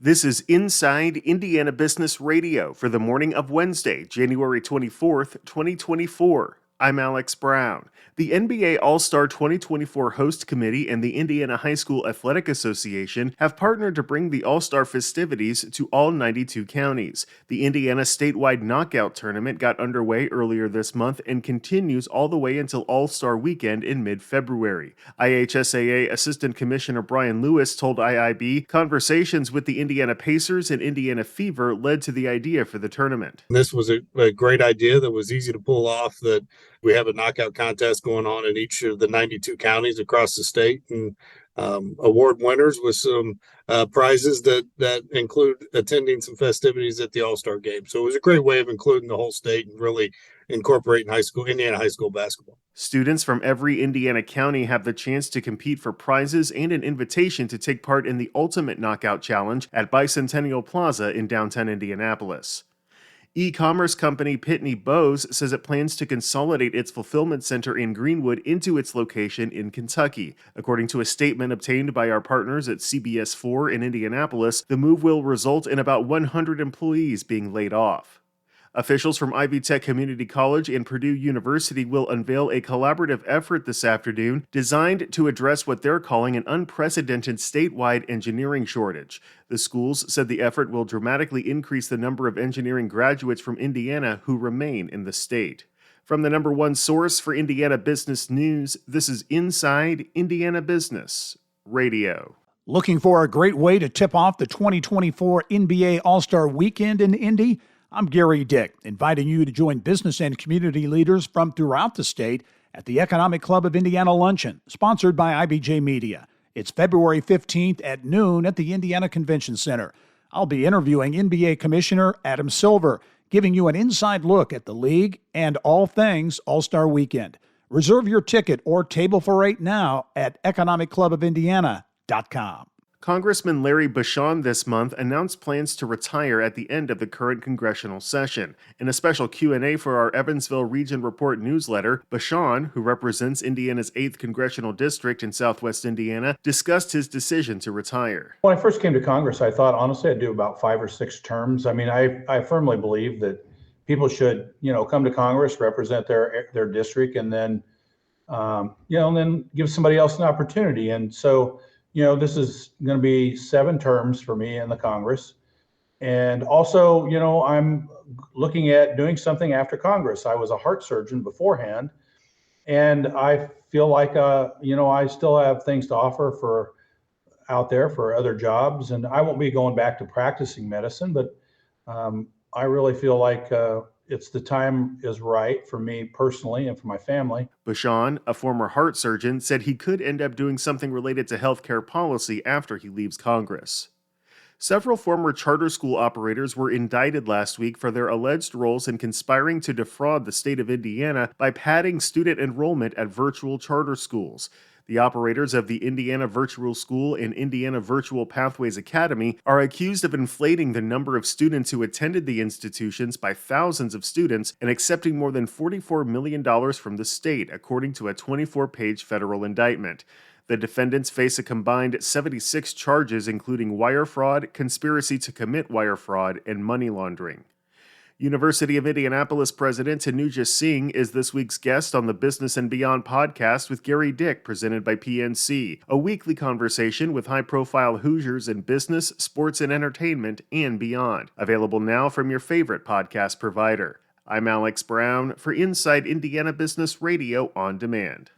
This is Inside Indiana Business Radio for the morning of Wednesday, January 24th, 2024. I'm Alex Brown. The NBA All-Star 2024 Host Committee and the Indiana High School Athletic Association have partnered to bring the All-Star festivities to all 92 counties. The Indiana statewide knockout tournament got underway earlier this month and continues all the way until All-Star weekend in mid-February. IHSAA Assistant Commissioner Brian Lewis told IIB conversations with the Indiana Pacers and Indiana Fever led to the idea for the tournament. This was a great idea that was easy to pull off, that we have a knockout contest going on in each of the 92 counties across the state, and award winners with some prizes that include attending some festivities at the All-Star game. So it was a great way of including the whole state and really incorporating Indiana high school basketball. Students from every Indiana county have the chance to compete for prizes and an invitation to take part in the Ultimate Knockout Challenge at Bicentennial Plaza in downtown Indianapolis. E-commerce company Pitney Bowes says it plans to consolidate its fulfillment center in Greenwood into its location in Kentucky. According to a statement obtained by our partners at CBS4 in Indianapolis, the move will result in about 100 employees being laid off. Officials from Ivy Tech Community College and Purdue University will unveil a collaborative effort this afternoon designed to address what they're calling an unprecedented statewide engineering shortage. The schools said the effort will dramatically increase the number of engineering graduates from Indiana who remain in the state. From the number one source for Indiana business news, this is Inside Indiana Business Radio. Looking for a great way to tip off the 2024 NBA All-Star Weekend in Indy? I'm Gary Dick, inviting you to join business and community leaders from throughout the state at the Economic Club of Indiana Luncheon, sponsored by IBJ Media. It's February 15th at noon at the Indiana Convention Center. I'll be interviewing NBA Commissioner Adam Silver, giving you an inside look at the league and all things All-Star Weekend. Reserve your ticket or table for 8 now at economicclubofindiana.com. Congressman Larry Bucshon this month announced plans to retire at the end of the current congressional session. In a special Q&A for our Evansville Region Report newsletter, Bucshon, who represents Indiana's 8th Congressional District in southwest Indiana, discussed his decision to retire. When I first came to Congress, I thought, honestly, I'd do about 5 or 6 terms. I mean, I firmly believe that people should, come to Congress, represent their district, and then, and then give somebody else an opportunity. And so, this is going to be 7 terms for me in the Congress. And also, I'm looking at doing something after Congress. I was a heart surgeon beforehand, and I feel like, I still have things to offer out there for other jobs. And I won't be going back to practicing medicine, but I really feel like it's the time is right for me personally and for my family. Bucshon, a former heart surgeon, said he could end up doing something related to healthcare policy after he leaves Congress. Several former charter school operators were indicted last week for their alleged roles in conspiring to defraud the state of Indiana by padding student enrollment at virtual charter schools. The operators of the Indiana Virtual School and Indiana Virtual Pathways Academy are accused of inflating the number of students who attended the institutions by thousands of students and accepting more than $44 million from the state, according to a 24-page federal indictment. The defendants face a combined 76 charges, including wire fraud, conspiracy to commit wire fraud, and money laundering. University of Indianapolis President Tanuja Singh is this week's guest on the Business and Beyond podcast with Gary Dick, presented by PNC, a weekly conversation with high-profile Hoosiers in business, sports, and entertainment, and beyond. Available now from your favorite podcast provider. I'm Alex Brown for Inside Indiana Business Radio on Demand.